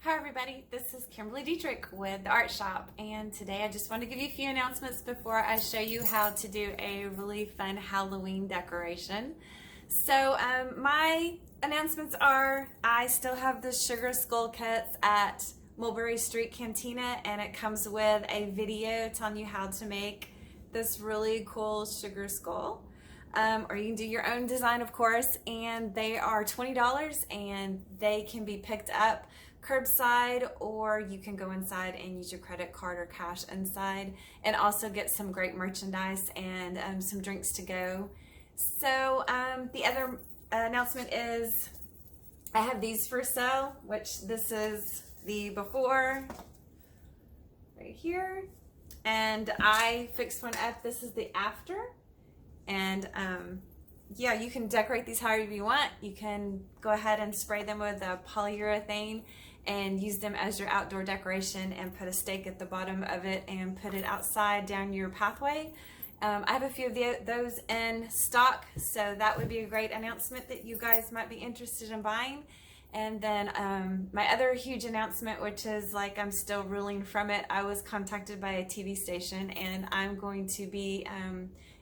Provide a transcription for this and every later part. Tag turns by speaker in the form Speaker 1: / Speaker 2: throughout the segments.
Speaker 1: Hi everybody, this is Kimberly Dietrich with The Art Shop, and today I just want to give you a few announcements before I show you how to do a really fun Halloween decoration. So my announcements are I still have the Sugar Skull Kits at Mulberry Street Cantina, and it comes with a video telling you how to make this really cool sugar skull. Or you can do your own design, of course, and they are $20 and they can be picked up curbside, or you can go inside and use your credit card or cash inside and also get some great merchandise and some drinks to go. So the other announcement is I have these for sale, which this is the before right here, and I fixed one up. This is the after. And yeah, you can decorate these however you want. You can go ahead and spray them with a polyurethane and use them as your outdoor decoration and put a stake at the bottom of it and put it outside down your pathway. I have a few of those in stock, so that would be a great announcement that you guys might be interested in buying. And then my other huge announcement, which is like I'm still reeling from it, I was contacted by a TV station and I'm going to be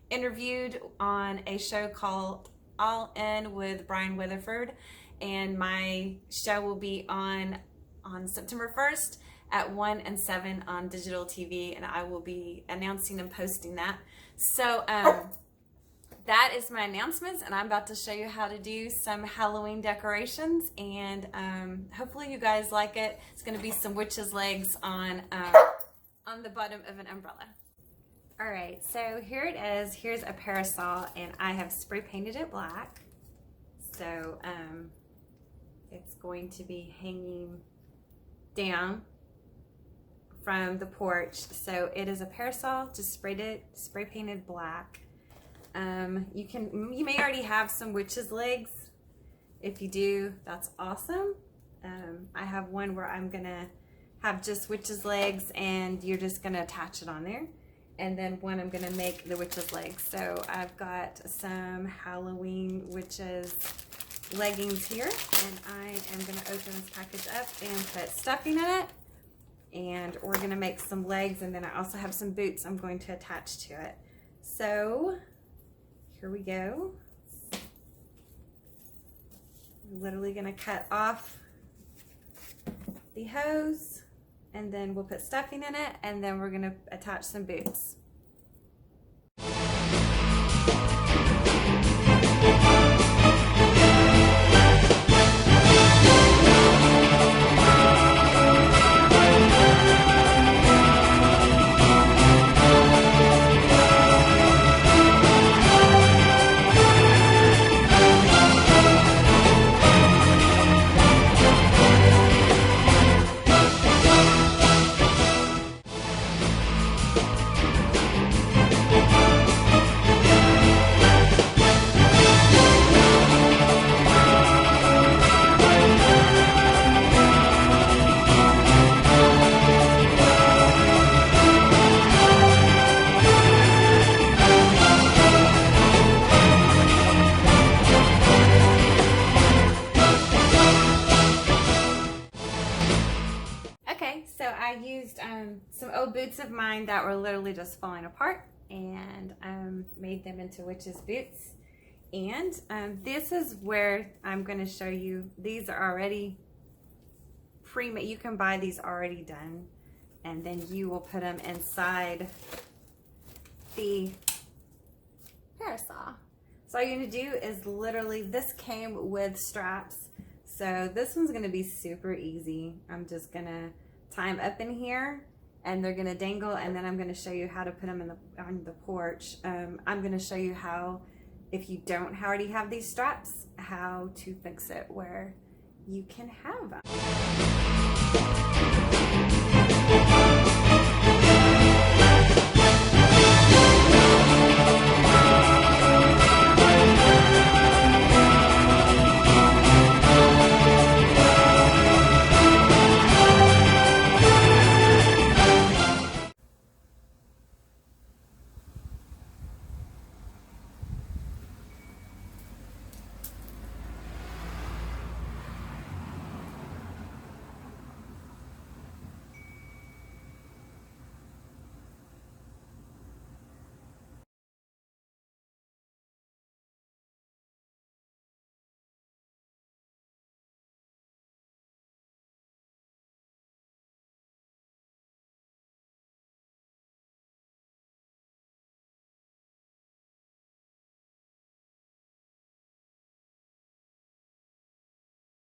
Speaker 1: interviewed on a show called All In with Brian Weatherford, and my show will be on September 1st at 1 and 7 on digital TV, and I will be announcing and posting that. So that is my announcements, and I'm about to show you how to do some Halloween decorations, and hopefully you guys like it. It's going to be some witch's legs on the bottom of an umbrella. All right, so here it is. Here's a parasol, and I have spray painted it black. So it's going to be hanging down from the porch. So it is a parasol, just spray painted black. You may already have some witch's legs. If you do, that's awesome. I have one where I'm gonna have just witch's legs, and you're just gonna attach it on there. And then one I'm gonna make the witch's legs. So I've got some Halloween witches leggings here, and I am gonna open this package up and put stuffing in it. And we're gonna make some legs, and then I also have some boots I'm going to attach to it. So here we go. I'm literally gonna cut off the hose, and then we'll put stuffing in it, and then we're gonna attach some boots. So I used some old boots of mine that were literally just falling apart, and made them into witch's boots. And this is where I'm going to show you. These are already pre-made. You can buy these already done, and then you will put them inside the parasol. So all you're going to do is literally, this came with straps. So this one's going to be super easy. I'm just going to tie them up in here, and they're gonna dangle, and then I'm gonna show you how to put them on the porch. I'm gonna show you how, if you don't already have these straps, how to fix it where you can have them.